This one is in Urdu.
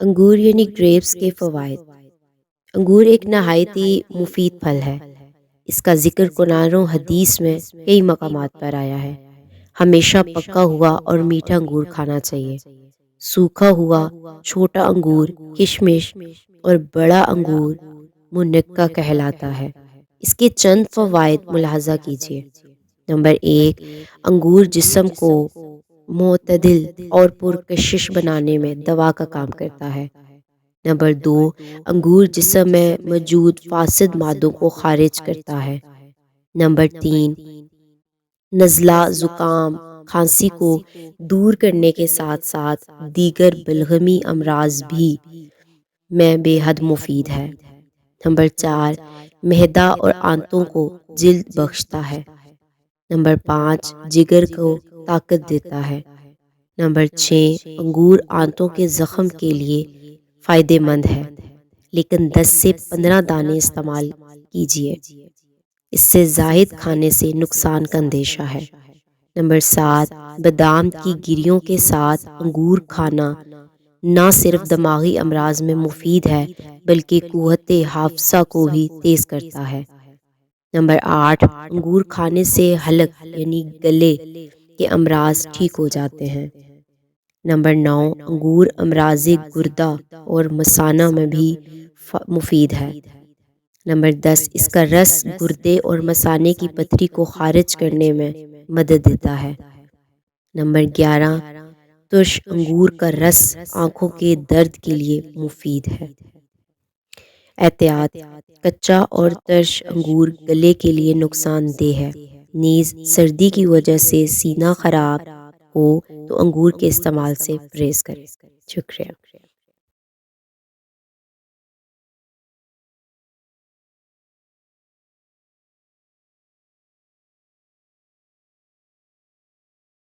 انگور یعنی گریپس کے فوائد۔ انگور ایک نہایت ہی مفید پھل ہے۔ اس کا ذکر قرآن و حدیث میں کئی مقامات پر آیا ہے۔ ہمیشہ پکا ہوا اور میٹھا انگور کھانا چاہیے۔ سوکھا ہوا چھوٹا انگور کشمش اور بڑا انگور منقع کہلاتا ہے۔ اس کے چند فوائد ملاحظہ کیجیے۔ نمبر 1، انگور جسم کو معتدل اور پرکشش بنانے میں دوا کا کام کرتا ہے۔ نمبر 2، انگور جسم میں موجود فاسد مادوں کو خارج کرتا ہے۔ نمبر 3، نزلہ، زکام، کھانسی کو دور کرنے کے ساتھ ساتھ دیگر بلغمی امراض بھی میں بے حد مفید ہے۔ نمبر 4، معدہ اور آنتوں کو جلد بخشتا ہے۔ نمبر 5، جگر کو طاقت دیتا ہے۔ نمبر 6، انگور آنتوں کے زخم کے لیے فائدہ مند ہے، لیکن 10 سے 15 دانے استعمال کیجیے۔ اس سے زائد کھانے سے نقصان کا اندیشہ ہے۔ نمبر 7، بادام کی گریوں کے ساتھ انگور کھانا نہ صرف دماغی امراض میں مفید ہے بلکہ قوت حافظہ کو بھی تیز کرتا ہے۔ نمبر 8، انگور کھانے سے حلق یعنی گلے کے امراض ٹھیک ہو جاتے ہیں۔ نمبر 9، انگور امراض گردہ اور مثانہ میں بھی مفید ہے۔ نمبر 10، اس کا رس گردے اور مثانے کی پتھری کو خارج کرنے میں مدد دیتا ہے۔ نمبر 11، ترش انگور کا رس آنکھوں کے درد کے لیے مفید ہے۔ احتیاط: کچا اور ترش انگور گلے کے لیے نقصان دہ ہے، نیز سردی کی وجہ سے سینہ خراب ہو تو انگور کے استعمال سے پرہیز کریں۔ شکریہ۔